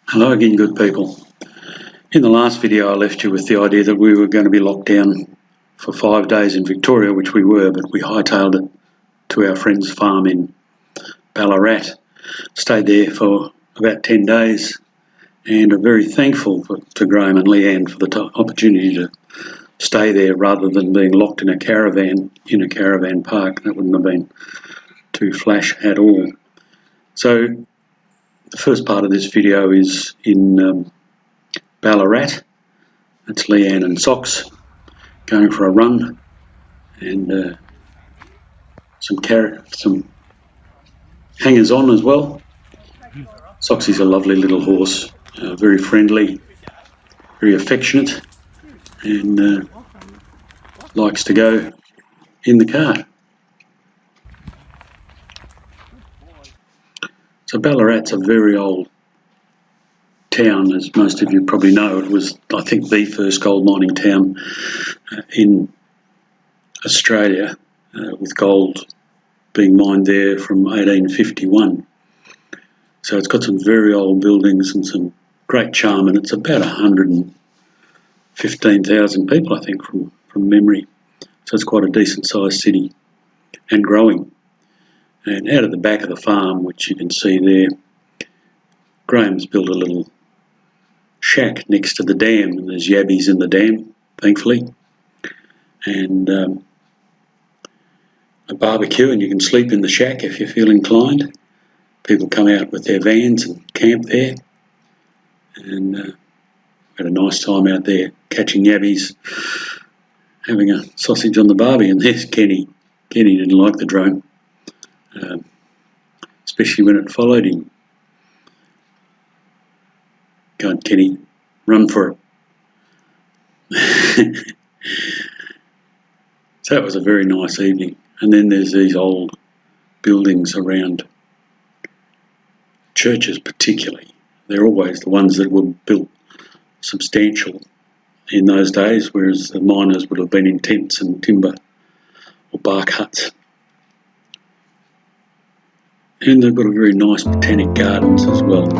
Hello again, good people. In the last video I left you with the idea that we were going to be locked down for 5 days in Victoria, which we were, but we hightailed it to our friend's farm in Ballarat. Stayed there for about 10 days and are very thankful to Graham and Leanne for the opportunity to stay there rather than being locked in a caravan park. That wouldn't have been too flash at all. So the first part of this video is in Ballarat. That's Leanne and Socks going for a run, and some hangers on as well. Socksy's a lovely little horse, very friendly, very affectionate, and likes to go in the car. So Ballarat's a very old town, as most of you probably know. It was, I think, the first gold mining town in Australia, with gold being mined there from 1851. So it's got some very old buildings and some great charm, and it's about 115,000 people, I think, from memory. So it's quite a decent sized city and growing. And out of the back of the farm, which you can see there, Graham's built a little shack next to the dam, and there's yabbies in the dam, thankfully, and a barbecue, and you can sleep in the shack if you feel inclined. People come out with their vans and camp there, and had a nice time out there catching yabbies, having a sausage on the barbie. And there's Kenny. Kenny didn't like the drone, especially when it followed him. Go on, Kenny, run for it. So that was a very nice evening. And then there's these old buildings around churches, particularly. They're always the ones that were built substantial in those days, whereas the miners would have been in tents and timber or bark huts. And they've got a very nice botanic gardens as well.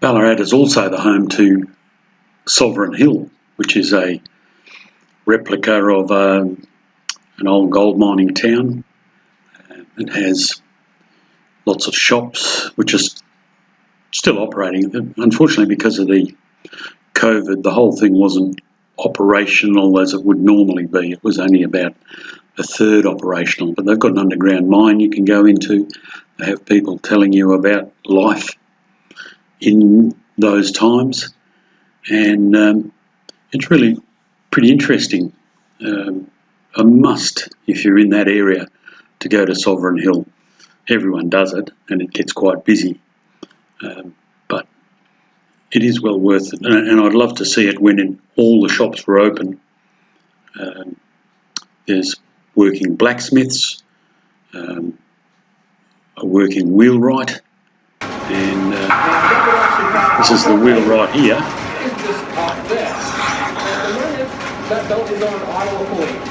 Ballarat is also the home to Sovereign Hill, which is a replica of an old gold mining town. It has lots of shops, which are still operating. Unfortunately, because of the COVID, the whole thing wasn't operational as it would normally be. It was only about a third operational, but they've got an underground mine you can go into. They have people telling you about life in those times, and it's really pretty interesting. A must if you're in that area to go to Sovereign Hill. Everyone does it, and it gets quite busy, but it is well worth it, and I'd love to see it when all the shops were open. There's working blacksmiths, a working wheelwright, and this is the wheelwright here. That belt is on idle pulling,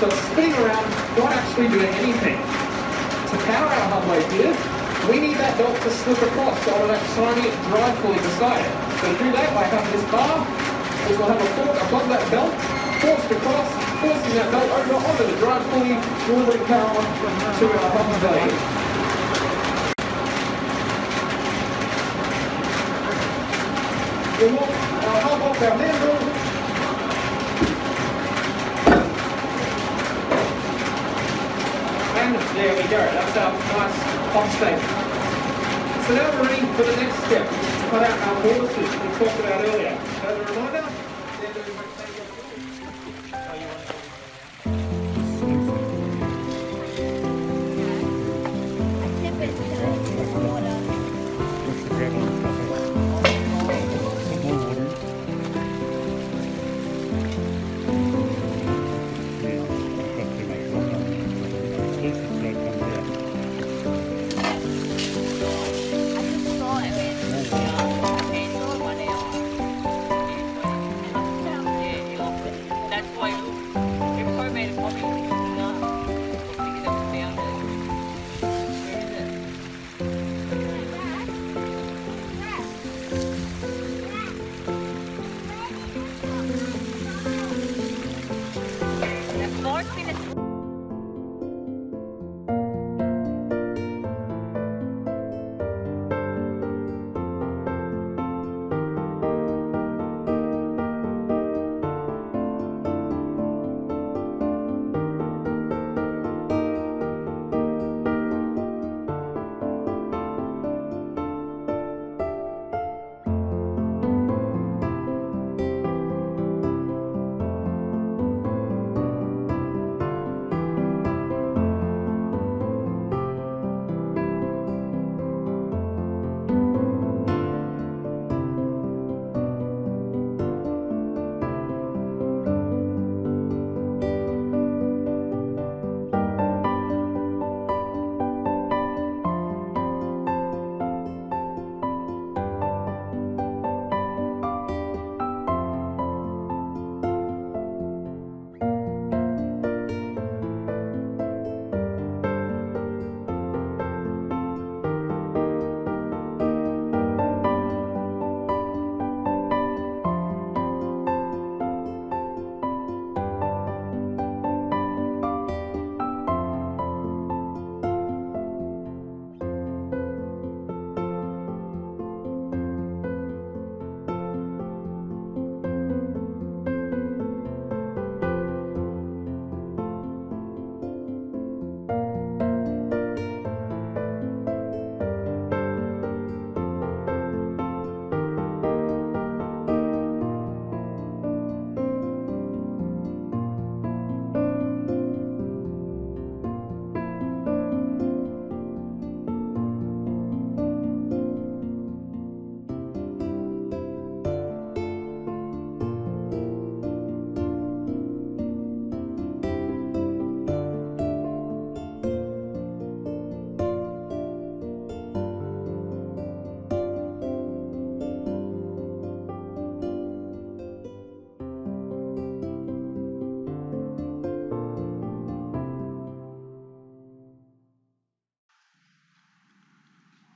so it's spinning around, not actually doing anything. To power our hubway here, we need that belt to slip across on that shiny drive pulley beside it. So to do that, I have this bar, which will have a fork above that belt, forced across, forcing that belt over onto the drive pulley, delivering power to our hubway. We'll walk our hub off our handle. And there we go, that's our nice hot state. So now we're ready for the next step, to cut out our mortars we talked about earlier. As a reminder, they're doing what they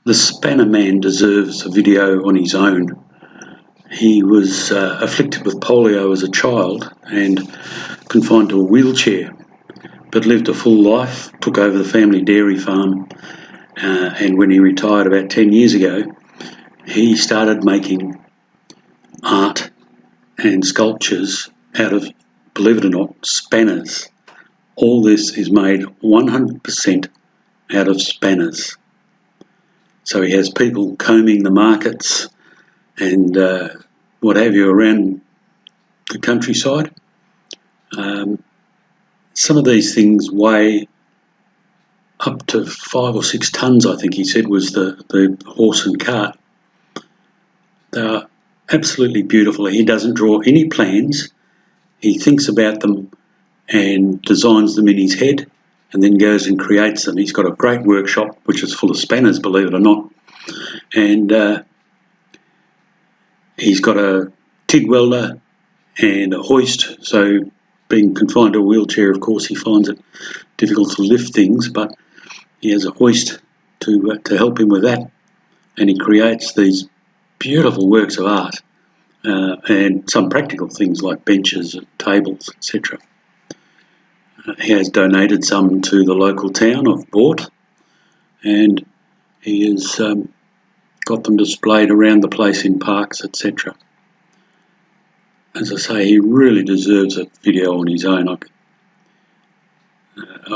The Spannerman deserves a video on his own. He was afflicted with polio as a child and confined to a wheelchair, but lived a full life, took over the family dairy farm, and when he retired about 10 years ago, he started making art and sculptures out of, believe it or not, spanners. All this is made 100% out of spanners. So he has people combing the markets and what have you around the countryside. Some of these things weigh up to 5 or 6 tonnes, I think he said, was the horse and cart. They are absolutely beautiful. He doesn't draw any plans. He thinks about them and designs them in his head and then goes and creates them. He's got a great workshop which is full of spanners, believe it or not. And he's got a TIG welder and a hoist. So being confined to a wheelchair, of course, he finds it difficult to lift things, but he has a hoist to help him with that. And he creates these beautiful works of art and some practical things like benches, tables, etc. He has donated some to the local town of BOORT, and he has got them displayed around the place in parks, etc. As I say, he really deserves a video on his own. I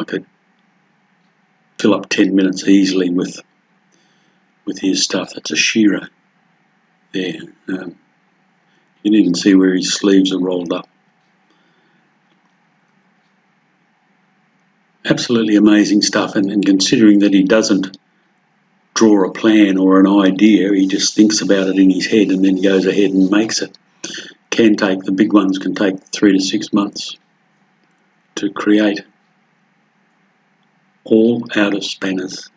could fill up 10 minutes easily with his stuff. That's a shearer there. You can even see where his sleeves are rolled up. Absolutely amazing stuff, and considering that he doesn't draw a plan or an idea, he just thinks about it in his head and then goes ahead and makes it. The big ones can take 3 to 6 months to create, all out of spanners.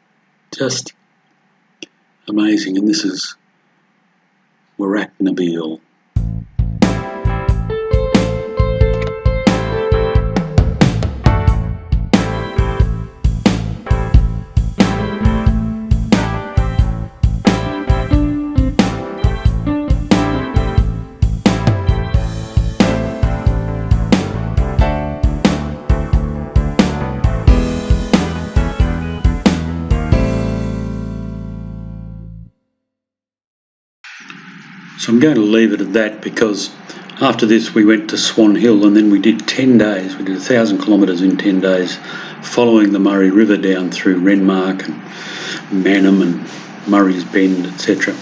Just amazing. And this is Warracknabeal. So I'm going to leave it at that, because after this we went to Swan Hill and then we did 10 days. We did 1,000 kilometres in 10 days, following the Murray River down through Renmark and Mannum and Murray's Bend, etc.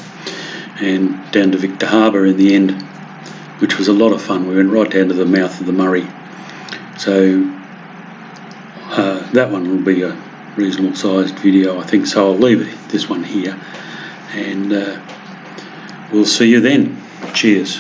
and down to Victor Harbour in the end, which was a lot of fun. We went right down to the mouth of the Murray. So that one will be a reasonable sized video, I think. So I'll leave this one here, and we'll see you then. Cheers.